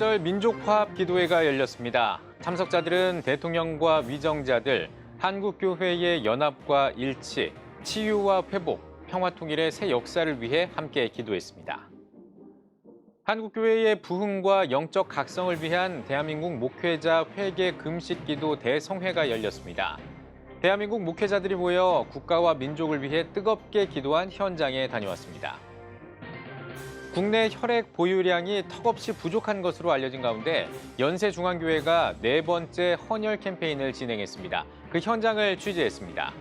3.1절 민족화합기도회가 열렸습니다. 참석자들은 대통령과 위정자들, 한국교회의 연합과 일치, 치유와 회복, 평화통일의 새 역사를 위해 함께 기도했습니다. 한국교회의 부흥과 영적 각성을 위한 대한민국 목회자 회개 금식기도 대성회가 열렸습니다. 대한민국 목회자들이 모여 국가와 민족을 위해 뜨겁게 기도한 현장에 다녀왔습니다. 국내 혈액 보유량이 턱없이 부족한 것으로 알려진 가운데 연세중앙교회가 4번째 헌혈 캠페인을 진행했습니다. 그 현장을 취재했습니다.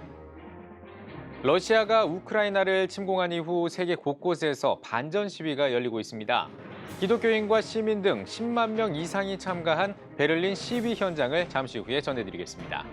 러시아가 우크라이나를 침공한 이후 세계 곳곳에서 반전 시위가 열리고 있습니다. 기독교인과 시민 등 10만 명 이상이 참가한 베를린 시위 현장을 잠시 후에 전해드리겠습니다.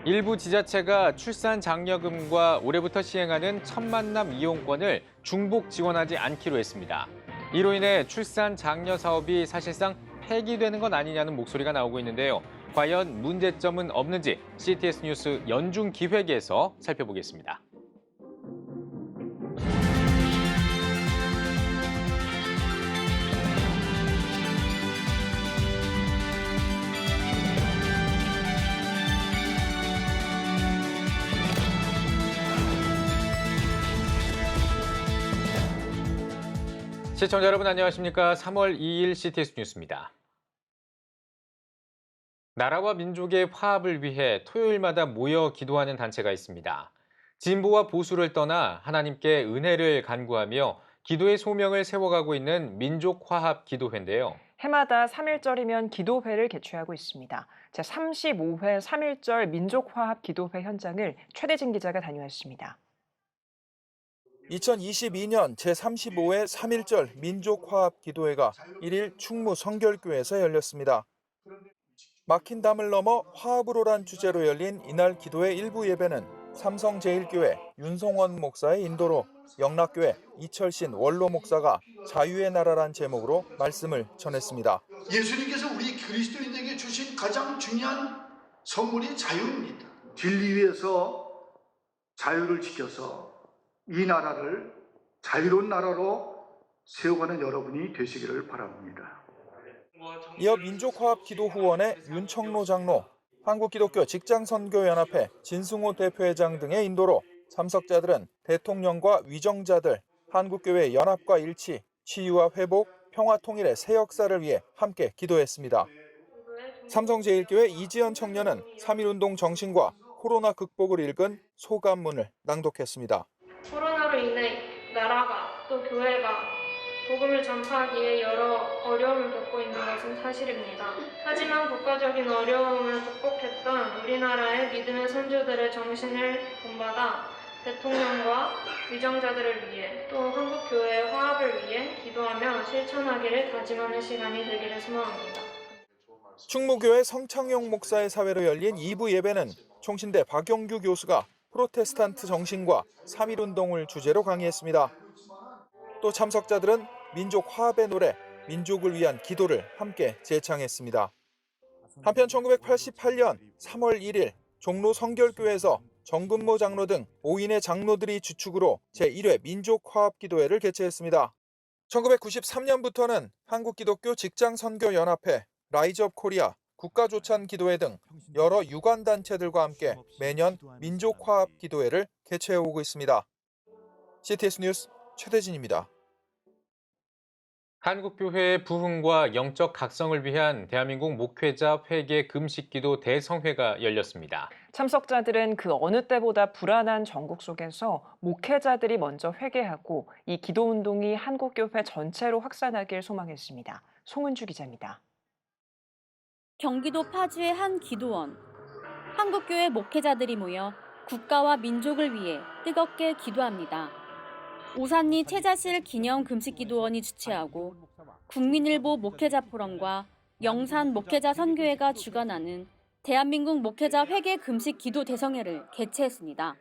일부 지자체가 출산 장려금과 올해부터 시행하는 첫 만남 이용권을 중복 지원하지 않기로 했습니다. 이로 인해 출산 장려 사업이 사실상 폐기되는 건 아니냐는 목소리가 나오고 있는데요. 과연 문제점은 없는지 CTS 뉴스 연중 기획에서 살펴보겠습니다. 시청자 여러분 안녕하십니까? 3월 2일 CTS 뉴스입니다. 나라와 민족의 화합을 위해 토요일마다 모여 기도하는 단체가 있습니다. 진보와 보수를 떠나 하나님께 은혜를 간구하며 기도의 소명을 세워가고 있는 민족화합기도회인데요. 해마다 3.1절이면 기도회를 개최하고 있습니다. 제35회 3.1절 민족화합기도회 현장을 최대진 기자가 다녀왔습니다. 2022년 제35회 3.1절 민족화합기도회가 1일 충무 성결교회에서 열렸습니다. 막힌 담을 넘어 화합으로란 주제로 열린 이날 기도회 일부 예배는 삼성제일교회 윤성원 목사의 인도로 영락교회 이철신 원로 목사가 자유의 나라란 제목으로 말씀을 전했습니다. 예수님께서 우리 그리스도인에게 주신 가장 중요한 선물이 자유입니다. 진리 위에서 자유를 지켜서 이 나라를 자유로운 나라로 세워가는 여러분이 되시기를 바랍니다. 이어 민족화합기도후원의 윤청로 장로, 한국기독교 직장선교연합회 진승호 대표회장 등의 인도로 참석자들은 대통령과 위정자들, 한국교회 연합과 일치, 치유와 회복, 평화통일의 새 역사를 위해 함께 기도했습니다. 삼성제일교회 이지연 청년은 3.1운동 정신과 코로나 극복을 읽은 소감문을 낭독했습니다. 코로나로 인해 나라가 또 교회가 복음을 전파하기에 여러 어려움을 겪고 있는 것은 사실입니다. 하지만 국가적인 어려움을 극복했던 우리나라의 믿음의 선조들의 정신을 본받아 대통령과 위정자들을 위해 또 한국교회의 화합을 위해 기도하며 실천하기를 다짐하는 시간이 되기를 소망합니다. 충무교회 성창용 목사의 사회로 열린 2부 예배는 총신대 박용규 교수가 프로테스탄트 정신과 3.1운동을 주제로 강의했습니다. 또 참석자들은 민족 화합의 노래, 민족을 위한 기도를 함께 제창했습니다. 한편 1988년 3월 1일 종로 성결교회에서 정근모 장로 등 5인의 장로들이 주축으로 제1회 민족화합기도회를 개최했습니다. 1993년부터는 한국기독교 직장선교연합회, 라이즈업 코리아, 국가조찬기도회 등 여러 유관단체들과 함께 매년 민족화합기도회를 개최해오고 있습니다. CTS 뉴스 최대진입니다. 한국교회의 부흥과 영적 각성을 위한 대한민국 목회자 회개 금식기도 대성회가 열렸습니다. 참석자들은 그 어느 때보다 불안한 전국 속에서 목회자들이 먼저 회개하고 이 기도운동이 한국교회 전체로 확산하길 소망했습니다. 송은주 기자입니다. 경기도 파주의 한 기도원. 한국교회 목회자들이 모여 국가와 민족을 위해 뜨겁게 기도합니다. 오산리 최자실 기념 금식기도원이 주최하고 국민일보 목회자 포럼과 영산 목회자 선교회가 주관하는 대한민국 목회자 회개 금식 기도 대성회를 개최했습니다.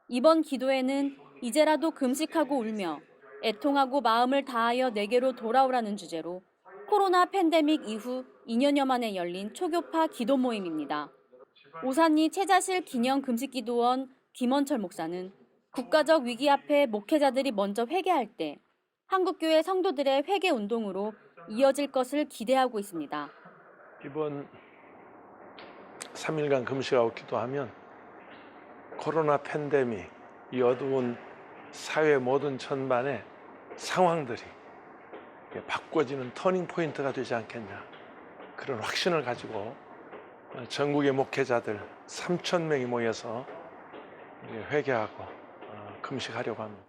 이번 기도회는 이제라도 금식하고 울며 애통하고 마음을 다하여 내게로 돌아오라는 주제로 코로나 팬데믹 이후 2년여 만에 열린 초교파 기도 모임입니다. 오산리 최자실 기념 금식기도원 김원철 목사는 국가적 위기 앞에 목회자들이 먼저 회개할 때 한국교회 성도들의 회개 운동으로 이어질 것을 기대하고 있습니다. 이번 3일간 금식하고 기도하면 코로나 팬데믹, 이 어두운 사회 모든 전반의 상황들이 바꿔지는 터닝 포인트가 되지 않겠냐, 그런 확신을 가지고 전국의 목회자들 3,000명이 모여서 회개하고 금식하려고 합니다.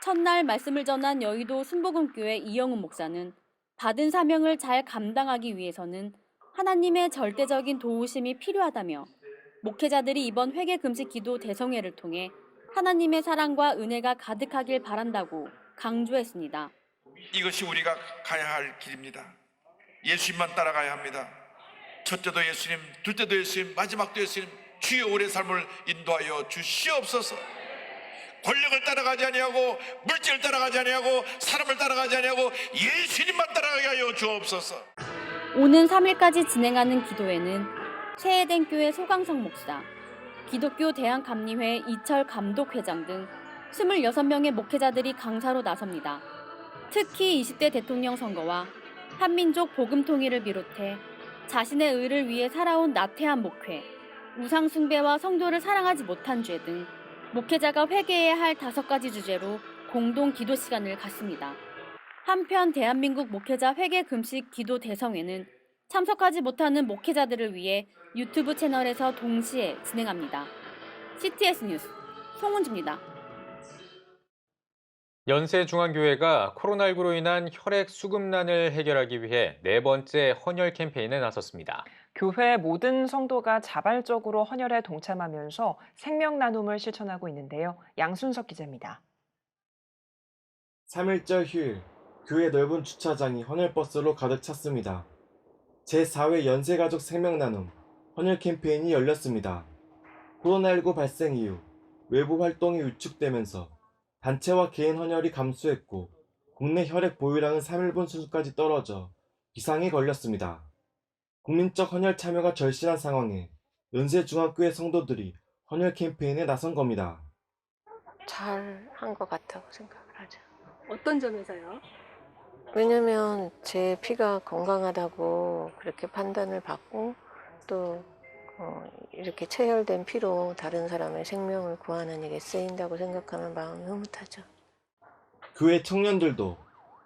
첫날 말씀을 전한 여의도 순복음교회 이영훈 목사는 받은 사명을 잘 감당하기 위해서는 하나님의 절대적인 도우심이 필요하다며 목회자들이 이번 회개 금식 기도 대성회를 통해 하나님의 사랑과 은혜가 가득하길 바란다고 강조했습니다. 이것이 우리가 가야 할 길입니다. 예수님만 따라가야 합니다. 첫째도 예수님, 둘째도 예수님, 마지막도 예수님, 주의 오랜 삶을 인도하여 주시옵소서. 권력을 따라가지 아니하고 물질을 따라가지 아니하고 사람을 따라가지 아니하고 예수님만 따라가게 하여 주옵소서. 오는 3일까지 진행하는 기도회는 최애된 교회 소강성 목사, 기독교 대한감리회 이철 감독회장 등 26명의 목회자들이 강사로 나섭니다. 특히 20대 대통령 선거와 한민족 복음 통일을 비롯해 자신의 의를 위해 살아온 나태한 목회, 우상 숭배와 성도를 사랑하지 못한 죄 등 목회자가 회개해야 할 5가지 주제로 공동 기도 시간을 갖습니다. 한편 대한민국 목회자 회개 금식 기도 대성회는 참석하지 못하는 목회자들을 위해 유튜브 채널에서 동시에 진행합니다. CTS 뉴스 송은주입니다. 연세중앙교회가 코로나19로 인한 혈액 수급난을 해결하기 위해 4번째 헌혈 캠페인에 나섰습니다. 교회 모든 성도가 자발적으로 헌혈에 동참하면서 생명 나눔을 실천하고 있는데요. 양순석 기자입니다. 3일절 휴일, 교회 넓은 주차장이 헌혈버스로 가득 찼습니다. 제4회 연세가족 생명나눔 헌혈 캠페인이 열렸습니다. 코로나19 발생 이후 외부 활동이 위축되면서 단체와 개인 헌혈이 감소했고 국내 혈액 보유량은 3일분 수준까지 떨어져 비상이 걸렸습니다. 국민적 헌혈 참여가 절실한 상황에 연세중앙교회 성도들이 헌혈 캠페인에 나선 겁니다. 잘 한 것 같다고 생각을 하죠. 어떤 점에서요? 왜냐면 제 피가 건강하다고 그렇게 판단을 받고 또 이렇게 체혈된 피로 다른 사람의 생명을 구하는 일에 쓰인다고 생각하면 마음이 흐뭇하죠. 교회 청년들도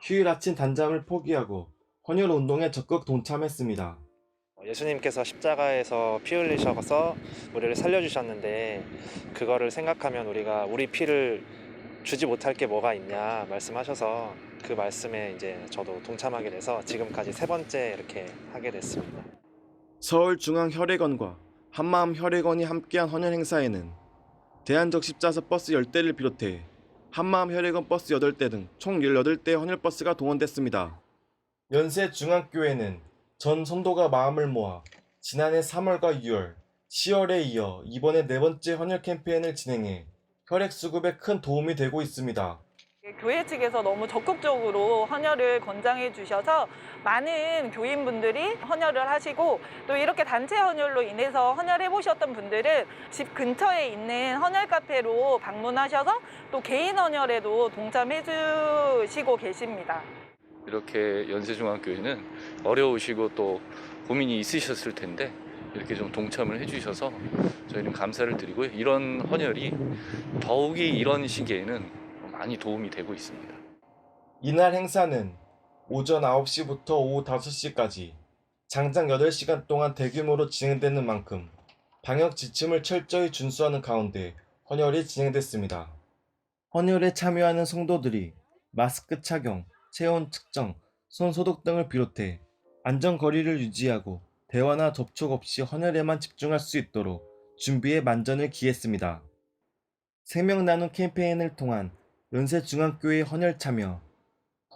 휴일 아침 단잠을 포기하고 헌혈 운동에 적극 동참했습니다. 예수님께서 십자가에서 피 흘리셔서 우리를 살려주셨는데 그거를 생각하면 우리가 우리 피를 주지 못할 게 뭐가 있냐 말씀하셔서 그 말씀에 이제 저도 동참하게 돼서 지금까지 3번째 이렇게 하게 됐습니다. 서울중앙혈액원과 한마음혈액원이 함께한 헌혈 행사에는 대한적 십자서 버스 10대를 비롯해 한마음혈액원 버스 8대 등 총 18대의 헌혈버스가 동원됐습니다. 연세중앙교회는 전 성도가 마음을 모아 지난해 3월과 6월, 10월에 이어 이번에 4번째 헌혈 캠페인을 진행해 혈액 수급에 큰 도움이 되고 있습니다. 교회 측에서 너무 적극적으로 헌혈을 권장해 주셔서 많은 교인분들이 헌혈을 하시고 또 이렇게 단체 헌혈로 인해서 헌혈해 보셨던 분들은 집 근처에 있는 헌혈 카페로 방문하셔서 또 개인 헌혈에도 동참해 주시고 계십니다. 이렇게 연세중앙교회는 어려우시고 또 고민이 있으셨을 텐데 이렇게 좀 동참을 해주셔서 저희는 감사를 드리고요. 이런 헌혈이 더욱이 이런 시기에는 많이 도움이 되고 있습니다. 이날 행사는 오전 9시부터 오후 5시까지 장장 8시간 동안 대규모로 진행되는 만큼 방역 지침을 철저히 준수하는 가운데 헌혈이 진행됐습니다. 헌혈에 참여하는 성도들이 마스크 착용, 체온 측정, 손 소독 등을 비롯해 안전거리를 유지하고 대화나 접촉 없이 헌혈에만 집중할 수 있도록 준비에 만전을 기했습니다. 생명나눔 캠페인을 통한 연세중앙교회 헌혈 참여,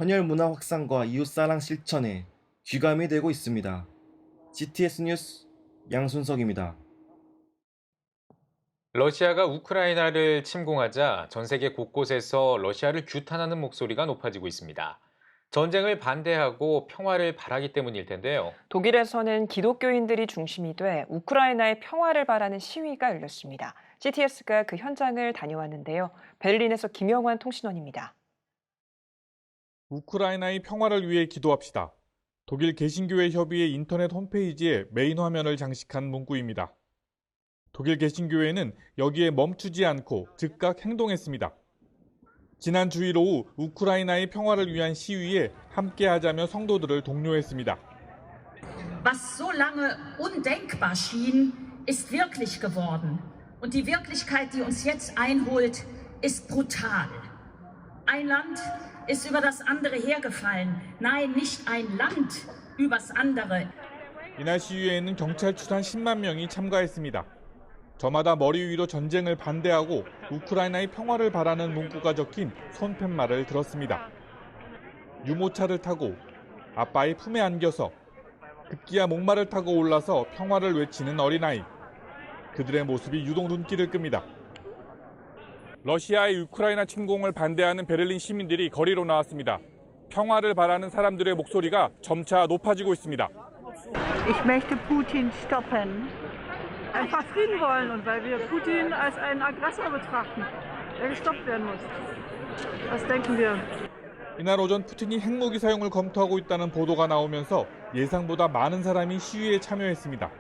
헌혈 문화 확산과 이웃사랑 실천에 귀감이 되고 있습니다. CTS 뉴스 양순석입니다. 러시아가 우크라이나를 침공하자 전 세계 곳곳에서 러시아를 규탄하는 목소리가 높아지고 있습니다. 전쟁을 반대하고 평화를 바라기 때문일 텐데요. 독일에서는 기독교인들이 중심이 돼 우크라이나의 평화를 바라는 시위가 열렸습니다. CTS가 그 현장을 다녀왔는데요. 베를린에서 김영환 통신원입니다. 우크라이나의 평화를 위해 기도합시다. 독일 개신교회 협의회 인터넷 홈페이지에 메인 화면을 장식한 문구입니다. 독일 개신교회는 여기에 멈추지 않고 즉각 행동했습니다. 지난 주일 오후 우크라이나의 평화를 위한 시위에 함께하자며 성도들을 독려했습니다. Was so lange undenkbar schien, ist wirklich geworden. Und die Wirklichkeit, die uns jetzt einholt, ist brutal. Ein Land ist über das andere hergefallen. Nein, nicht ein Land übers andere. 이날 시위에는 경찰 추산 10만 명이 참가했습니다. 저마다 머리 위로 전쟁을 반대하고 우크라이나의 평화를 바라는 문구가 적힌 손팻말을 들었습니다. 유모차를 타고 아빠의 품에 안겨서 급기야 목마를 타고 올라서 평화를 외치는 어린아이. 그들의 모습이 유독 눈길을 끕니다. 러시아의 우크라이나 침공을 반대하는 베를린 시민들이 거리로 나왔습니다. 평화를 바라는 사람들의 목소리가 점차 높아지고 있습니다. Ich möchte Putin stoppen. Einfach Frieden wollen und weil wir Putin als einen Aggressor betrachten, der gestoppt werden muss. Was denken wir? 이날 오전 푸틴이 핵무기 사용을 검토하고 있다는 보도가 나오면서 예상보다 많은 사람이 시위에 참여했습니다.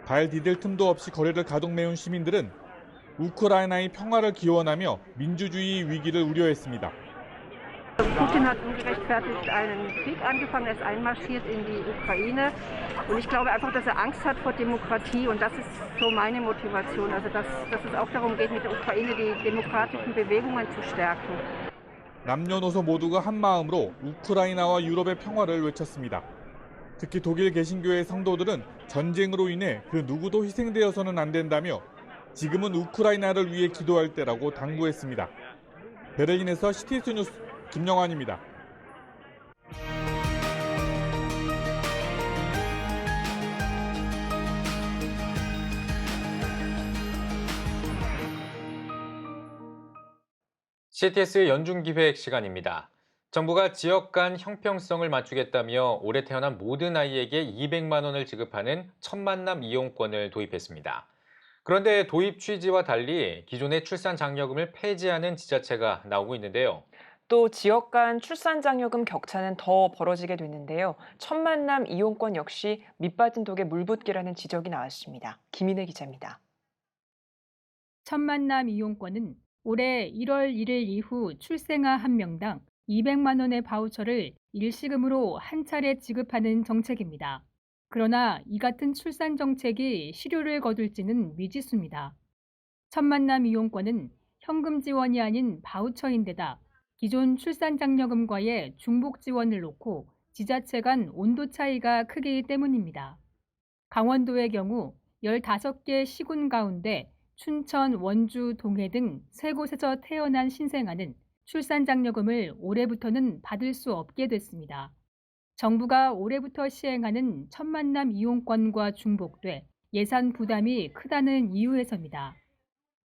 발 디딜 틈도 없이 거리를 가득 메운 시민들은 우크라이나의 평화를 기원하며 민주주의 위기를 우려했습니다. Putin hat ungerechtfertigt einen Krieg angefangen, er ist einmarschiert in die Ukraine und ich glaube einfach, dass er Angst hat vor Demokratie und das ist so meine Motivation, also dass es auch darum geht, mit der Ukraine die demokratischen Bewegungen zu stärken. 남녀노소 모두가 한 마음으로 우크라이나와 유럽의 평화를 외쳤습니다. 특히 독일 개신교회 성도들은 전쟁으로 인해 그 누구도 희생되어서는 안 된다며 지금은 우크라이나를 위해 기도할 때라고 당부했습니다. 베를린에서 CTS 뉴스 김영환입니다. CTS 연중기획 시간입니다. 정부가 지역 간 형평성을 맞추겠다며 올해 태어난 모든 아이에게 200만 원을 지급하는 첫 만남 이용권을 도입했습니다. 그런데 도입 취지와 달리 기존의 출산 장려금을 폐지하는 지자체가 나오고 있는데요. 또 지역 간 출산 장려금 격차는 더 벌어지게 됐는데요. 첫 만남 이용권 역시 밑빠진 독에 물붓기라는 지적이 나왔습니다. 김인혜 기자입니다. 첫 만남 이용권은 올해 1월 1일 이후 출생아 1명당 200만 원의 바우처를 일시금으로 한 차례 지급하는 정책입니다. 그러나 이 같은 출산 정책이 실효를 거둘지는 미지수입니다. 첫 만남 이용권은 현금 지원이 아닌 바우처인데다 기존 출산 장려금과의 중복 지원을 놓고 지자체 간 온도 차이가 크기 때문입니다. 강원도의 경우 15개 시군 가운데 춘천, 원주, 동해 등 3곳에서 태어난 신생아는 출산 장려금을 올해부터는 받을 수 없게 됐습니다. 정부가 올해부터 시행하는 첫 만남 이용권과 중복돼 예산 부담이 크다는 이유에서입니다.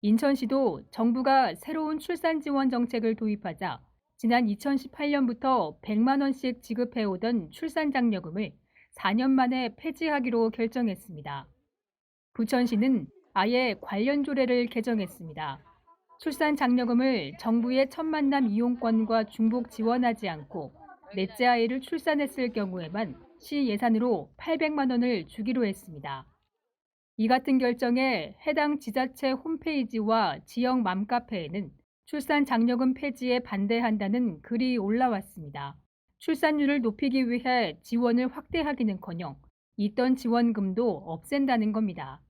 인천시도 정부가 새로운 출산 지원 정책을 도입하자 지난 2018년부터 100만 원씩 지급해오던 출산 장려금을 4년 만에 폐지하기로 결정했습니다. 부천시는 아예 관련 조례를 개정했습니다. 출산 장려금을 정부의 첫 만남 이용권과 중복 지원하지 않고 넷째 아이를 출산했을 경우에만 시 예산으로 800만 원을 주기로 했습니다. 이 같은 결정에 해당 지자체 홈페이지와 지역 맘카페에는 출산 장려금 폐지에 반대한다는 글이 올라왔습니다. 출산율을 높이기 위해 지원을 확대하기는커녕 있던 지원금도 없앤다는 겁니다.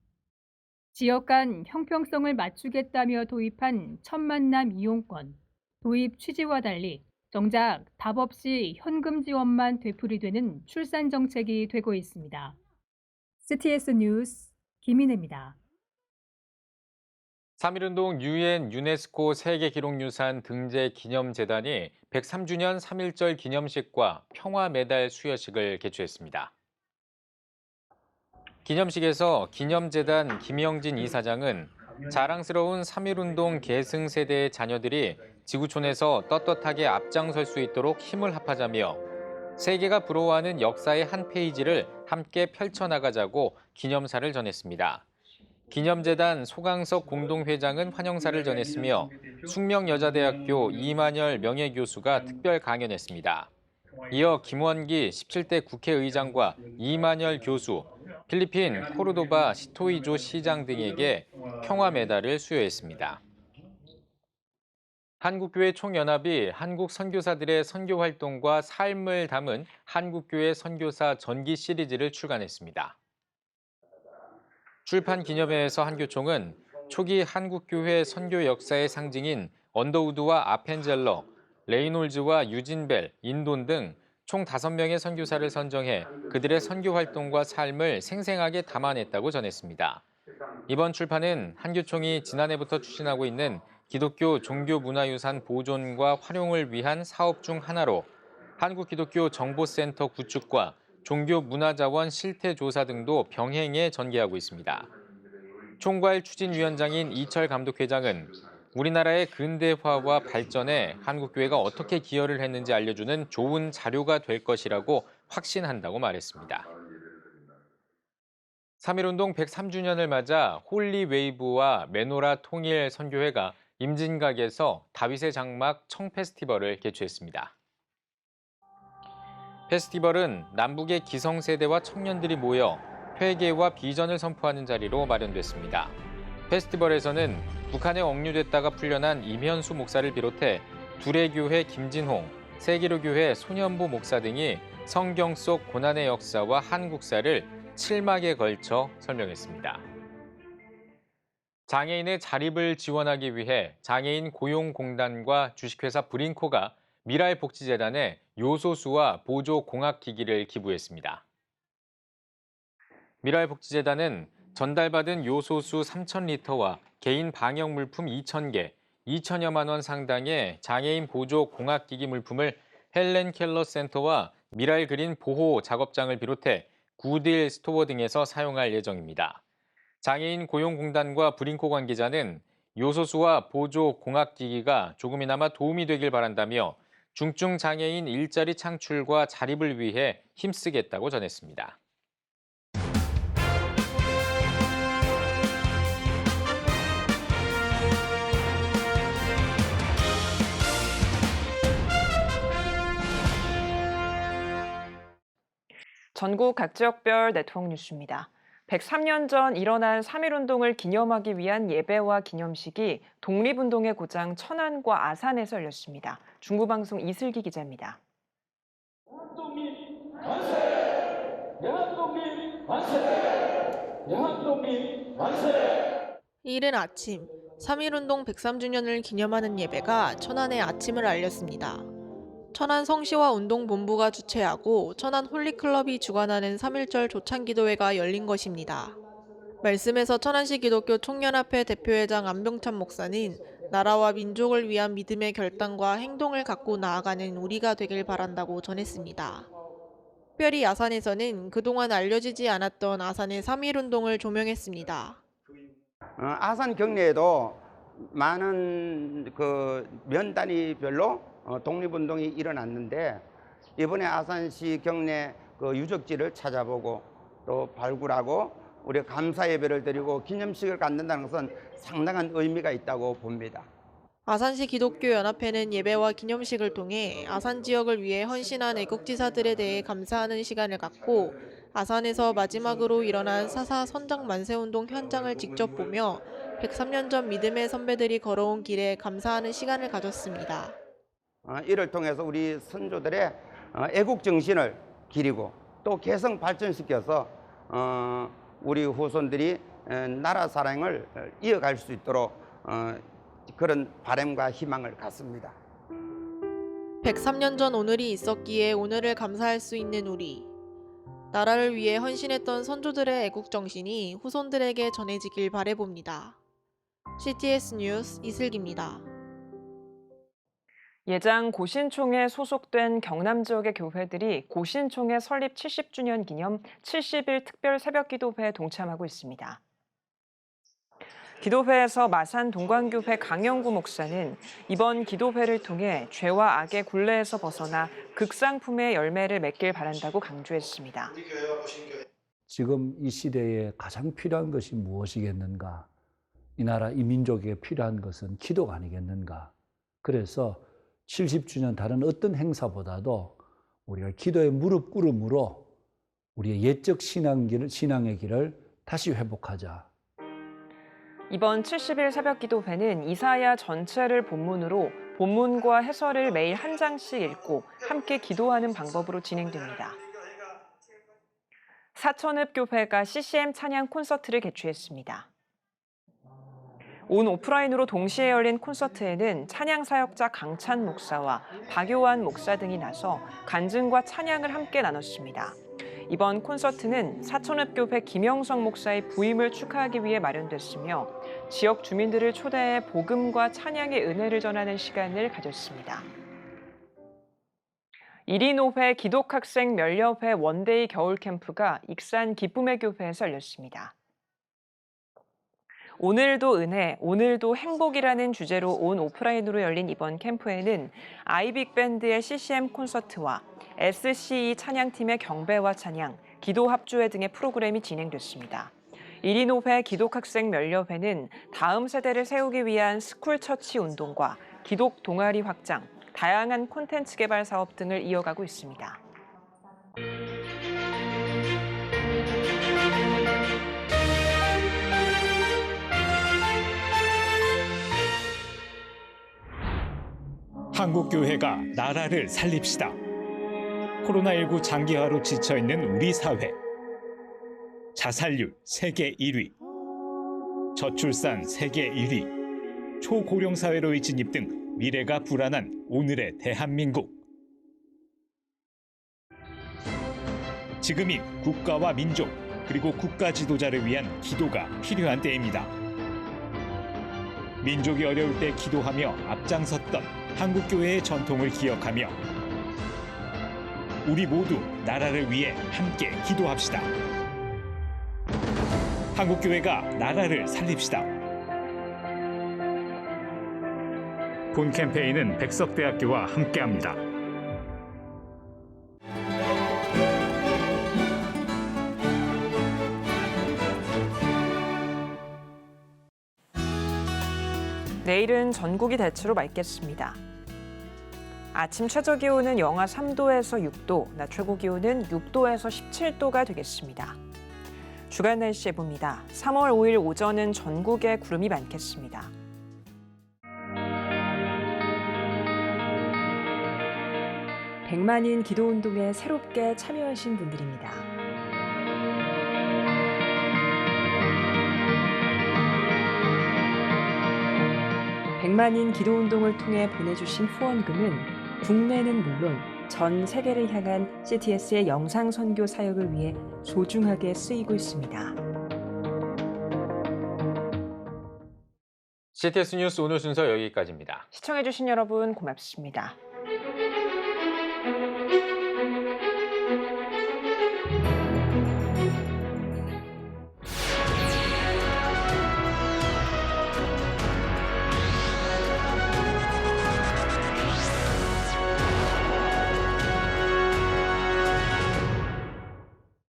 지역 간 형평성을 맞추겠다며 도입한 첫 만남 이용권, 도입 취지와 달리 정작 답 없이 현금 지원만 되풀이되는 출산 정책이 되고 있습니다. CTS 뉴스 김인혜입니다. 3.1운동 UN 유네스코 세계기록유산 등재기념재단이 103주년 3.1절 기념식과 평화메달 수여식을 개최했습니다. 기념식에서 기념재단 김영진 이사장은 자랑스러운 3.1운동 계승세대의 자녀들이 지구촌에서 떳떳하게 앞장설 수 있도록 힘을 합하자며 세계가 부러워하는 역사의 한 페이지를 함께 펼쳐나가자고 기념사를 전했습니다. 기념재단 소강석 공동회장은 환영사를 전했으며 숙명여자대학교 이만열 명예교수가 특별 강연했습니다. 이어 김원기 17대 국회의장과 이만열 교수, 필리핀 코르도바 시토이조 시장 등에게 평화 메달을 수여했습니다. 한국교회 총연합이 한국 선교사들의 선교 활동과 삶을 담은 한국교회 선교사 전기 시리즈를 출간했습니다. 출판 기념회에서 한교총은 초기 한국교회 선교 역사의 상징인 언더우드와 아펜젤러, 레이놀즈와 유진벨, 인돈 등 총 5명의 선교사를 선정해 그들의 선교 활동과 삶을 생생하게 담아냈다고 전했습니다. 이번 출판은 한교총이 지난해부터 추진하고 있는 기독교 종교문화유산 보존과 활용을 위한 사업 중 하나로 한국기독교정보센터 구축과 종교문화자원 실태조사 등도 병행해 전개하고 있습니다. 총괄 추진위원장인 이철 감독회장은 우리나라의 근대화와 발전에 한국교회가 어떻게 기여를 했는지 알려주는 좋은 자료가 될 것이라고 확신한다고 말했습니다. 3.1운동 103주년을 맞아 홀리웨이브와 메노라 통일 선교회가 임진각에서 다윗의 장막 청페스티벌을 개최했습니다. 페스티벌은 남북의 기성세대와 청년들이 모여 회개와 비전을 선포하는 자리로 마련됐습니다. 페스티벌에서는 북한에 억류됐다가 풀려난 임현수 목사를 비롯해 두레교회 김진홍, 세기로교회 손현보 목사 등이 성경 속 고난의 역사와 한국사를 7막에 걸쳐 설명했습니다. 장애인의 자립을 지원하기 위해 장애인 고용공단과 주식회사 브링코가 미랄복지재단에 요소수와 보조공학기기를 기부했습니다. 미랄복지재단은 전달받은 요소수 3,000리터와 개인 방역물품 2,000개, 2천여만 원 상당의 장애인 보조 공학기기 물품을 헬렌 켈러 센터와 미랄 그린 보호 작업장을 비롯해 구딜 스토어 등에서 사용할 예정입니다. 장애인 고용공단과 브링코 관계자는 요소수와 보조 공학기기가 조금이나마 도움이 되길 바란다며 중증 장애인 일자리 창출과 자립을 위해 힘쓰겠다고 전했습니다. 전국 각 지역별 네트워크 뉴스입니다. 103년 전 일어난 3.1운동을 기념하기 위한 예배와 기념식이 독립운동의 고장 천안과 아산에서 열렸습니다. 중부방송 이슬기 기자입니다. 이른 아침, 3.1운동 103주년을 기념하는 예배가 천안의 아침을 알렸습니다. 천안 성시와 운동본부가 주최하고 천안 홀리클럽이 주관하는 3.1절 조찬기도회가 열린 것입니다. 말씀에서 천안시 기독교 총연합회 대표회장 안병찬 목사는 나라와 민족을 위한 믿음의 결단과 행동을 갖고 나아가는 우리가 되길 바란다고 전했습니다. 특별히 아산에서는 그동안 알려지지 않았던 아산의 3.1운동을 조명했습니다. 아산 경내에도 많은 면 단위별로 독립운동이 일어났는데 이번에 아산시 경내 유적지를 찾아보고 또 발굴하고 우리가 감사 예배를 드리고 기념식을 갖는다는 것은 상당한 의미가 있다고 봅니다. 아산시 기독교연합회는 예배와 기념식을 통해 아산 지역을 위해 헌신한 애국지사들에 대해 감사하는 시간을 갖고 아산에서 마지막으로 일어난 4.4 선장 만세운동 현장을 직접 보며 103년 전 믿음의 선배들이 걸어온 길에 감사하는 시간을 가졌습니다. 이를 통해서 우리 선조들의 애국 정신을 기리고 또 개성 발전시켜서 우리 후손들이 나라 사랑을 이어갈 수 있도록 그런 바람과 희망을 갖습니다. 103년 전 오늘이 있었기에 오늘을 감사할 수 있는 우리. 나라를 위해 헌신했던 선조들의 애국 정신이 후손들에게 전해지길 바라봅니다. CTS 뉴스 이슬기입니다. 예장 고신총에 소속된 경남 지역의 교회들이 고신총회 설립 70주년 기념 70일 특별 새벽기도회에 동참하고 있습니다. 기도회에서 마산 동관교회 강영구 목사는 이번 기도회를 통해 죄와 악의 굴레에서 벗어나 극상품의 열매를 맺길 바란다고 강조했습니다. 지금 이 시대에 가장 필요한 것이 무엇이겠는가? 이 나라 이 민족에게 필요한 것은 기도가 아니겠는가? 그래서 70주년 다른 어떤 행사보다도 우리가 기도의 무릎 꿇음으로 우리의 옛적 신앙의 길을 다시 회복하자. 이번 70일 새벽기도회는 이사야 전체를 본문으로 본문과 해설을 매일 한 장씩 읽고 함께 기도하는 방법으로 진행됩니다. 사천읍교회가 CCM 찬양 콘서트를 개최했습니다. 온 오프라인으로 동시에 열린 콘서트에는 찬양 사역자 강찬 목사와 박요한 목사 등이 나서 간증과 찬양을 함께 나눴습니다. 이번 콘서트는 사천읍교회 김영성 목사의 부임을 축하하기 위해 마련됐으며 지역 주민들을 초대해 복음과 찬양의 은혜를 전하는 시간을 가졌습니다. 1인호회 기독학생 멸려회 원데이 겨울 캠프가 익산 기쁨의 교회에서 열렸습니다. 오늘도 은혜, 오늘도 행복이라는 주제로 온 오프라인으로 열린 이번 캠프에는 아이빅밴드의 CCM 콘서트와 SCE 찬양팀의 경배와 찬양, 기도 합주회 등의 프로그램이 진행됐습니다. 1인호회 기독학생 멸려회는 다음 세대를 세우기 위한 스쿨처치 운동과 기독 동아리 확장, 다양한 콘텐츠 개발 사업 등을 이어가고 있습니다. 한국교회가 나라를 살립시다. 코로나19 장기화로 지쳐있는 우리 사회. 자살률 세계 1위. 저출산 세계 1위. 초고령 사회로의 진입 등 미래가 불안한 오늘의 대한민국. 지금이 국가와 민족, 그리고 국가 지도자를 위한 기도가 필요한 때입니다. 민족이 어려울 때 기도하며 앞장섰던 한국교회의 전통을 기억하며 우리 모두 나라를 위해 함께 기도합시다. 한국교회가 나라를 살립시다. 본 캠페인은 백석대학교와 함께합니다. 내일은 전국이 대체로 맑겠습니다. 아침 최저 기온은 영하 3도에서 6도, 낮 최고 기온은 6도에서 17도가 되겠습니다. 주간 날씨 봅니다. 3월 5일 오전은 전국에 구름이 많겠습니다. 백만인 기도운동에 새롭게 참여하신 분들입니다. 백만인 기도운동을 통해 보내주신 후원금은 국내는 물론 전 세계를 향한 CTS의 영상 선교 사역을 위해 소중하게 쓰이고 있습니다. CTS 뉴스 오늘 순서 여기까지입니다. 시청해주신 여러분 고맙습니다.